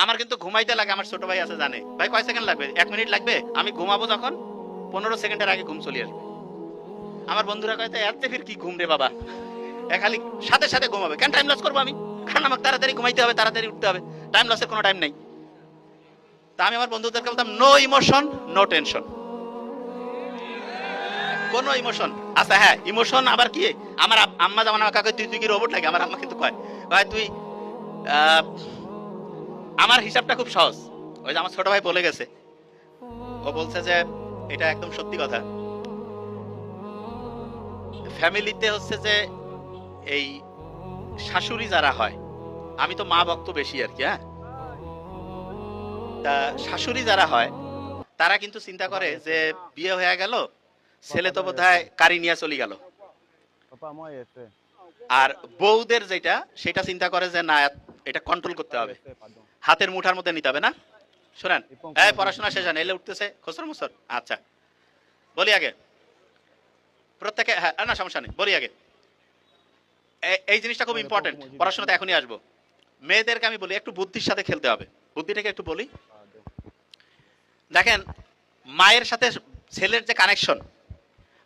আমার কিন্তু ঘুমাইতে লাগে, আমার ছোট ভাই আছে জানে, ভাই কয় সেকেন্ড লাগবে, 1 মিনিট লাগবে, আমি ঘুমাবো যখন 15 সেকেন্ডের আগে ঘুম চলে আসবে। আমার বন্ধুরা কয় এত ফির কি ঘুম রে বাবা, খালি সাথে সাথে ঘুমাবে, কেন টাইম লস করবো আমি, কারণ আমাকে তাড়াতাড়ি ঘুমাইতে হবে, তাড়াতাড়ি উঠতে হবে, টাইম লসের কোনো টাইম নেই। তা আমি আমার বন্ধুদেরকে বলতাম নো ইমোশন নো টেনশন, কোনো ইমোশন। আচ্ছা হ্যাঁ, ইমোশন আবার কি, আমার আম্মা যেমন আমাকে কয় তুই কি রোবট নাকি, আমার আম্মা কিন্তু কয় তুই আমার হিসাবটা খুব সহজ। ওই যে আমার ছোট ভাই বলে গেছে, ও বলছে যে এটা একদম সত্যি কথা, ফ্যামিলিতে হচ্ছে যে এই শাশুড়ি যারা হয়, আমি তো মা ভক্ত বেশি আর কি, হ্যাঁ, তা শাশুড়ি যারা হয় তারা কিন্তু চিন্তা করে যে বিয়ে হয়ে গেল, ছেলে তো বোধহয় কারি নিয়ে চলে গেল, আর বউদের যেটা সেটা চিন্তা করে যে না এটা কন্ট্রোল করতে হবে, হাতের মুঠার মধ্যে নিতে হবে না। শোনেন, এই পড়াশোনা শেষ হয়, এলে উঠতেছে খসর মুসর। আচ্ছা বলি আগে প্রত্যেকে, হ্যাঁ না সমস্যা নেই, বলি আগে এই জিনিসটা খুব ইম্পর্টেন্ট, পড়াশোনাতে এখনই আসবো। মেয়েদেরকে আমি বলি একটু বুদ্ধির সাথে খেলতে হবে, বুদ্ধিটাকে একটু বলি। দেখেন, মায়ের সাথে ছেলের যে কানেকশন,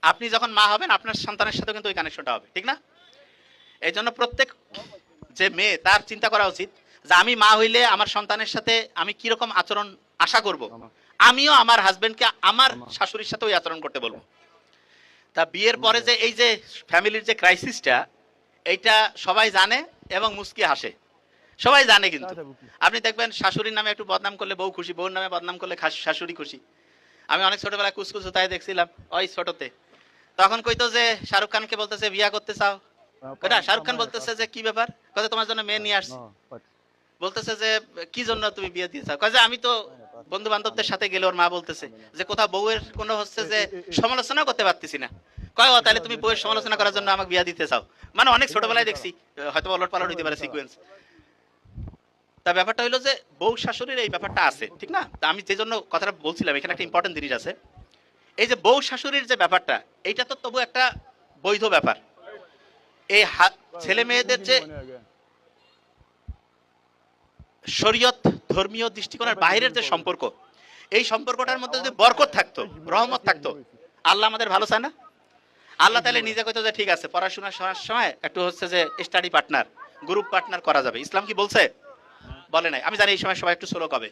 আপনি যখন মা হবেন আপনার সন্তানের সাথে কিন্তু ওই কানেকশনটা হবে, ঠিক না? এই জন্য প্রত্যেক যে মেয়ে তার চিন্তা করা উচিত যে আমি মা হইলে আমার সন্তানের সাথে আমি কিরকম আচরণ আশা করব, আমিও আমার হাজবেন্ডকে আমার শাশুড়ির সাথে ওই আচরণ করতে বলবো। তা বিয়ের পরে যে এই যে ফ্যামিলির যে ক্রাইসিসটা, এইটা সবাই জানে এবং মুস্কি হাসে, সবাই জানে, কিন্তু আপনি দেখবেন শাশুড়ির নামে একটু বদনাম করলে বউ খুশি, বউর নামে বদনাম করলে শাশুড়ি খুশি। আমি অনেক ছোটবেলায় কুচকুচ তাই দেখছিলাম, ওই ছোটতে তখন কইতো যে শাহরুখ খানকে বলতেছে বিয়া করতে চাও, কইটা শাহরুখ খান বলতেছে যে কি ব্যাপার, কয় তোমার জন্য মেয়ে নিয়ে আসছি, বলতেছে যে কি জন্য তুমি বিয়ে দিয়ে চাও, কয় যে আমি তো বন্ধু বান্ধবদের সাথে গেলে ওর মা বলতেছে যে কোথাও বউয়ের কোনো হচ্ছে যে সমালোচনা করতে পারতেছি না, কয় ও তাহলে তুমি বউয়ের সমালোচনা করার জন্য আমাকে বিয়া দিতে চাও, মানে অনেক ছোটবেলায় দেখছি, হয়তো অলট পালট হইতে পারে সিকোয়েন্স। তা ব্যাপারটা হইলো যে বউ শাশুড়ির এই ব্যাপারটা আছে, ঠিক না? তা আমি যে জন্য কথাটা বলছিলাম, এখানে একটা ইম্পর্টেন্ট জিনিস আছে, এই যে বউ শাশুড়ির যে ব্যাপারটা, এইটা তো তবু একটা বৈধ ব্যাপার। এই ছেলে মেয়েদের যে শরীয়ত ধর্মীয় দৃষ্টিকোণের বাইরের যে সম্পর্ক, এই সম্পর্কটার মধ্যে যদি বরকত থাকতো, রহমত থাকতো, আল্লাহ আমাদের ভালো চায় না? আল্লাহ তাহলে নিজে কইতো যে ঠিক আছে পড়াশোনার সময় একটু হচ্ছে যে স্টাডি পার্টনার, গ্রুপ পার্টনার করা যাবে। ইসলাম কি বলছে? বলে নাই। আমি জানি এই সময় সবাই একটু স্লো হবে।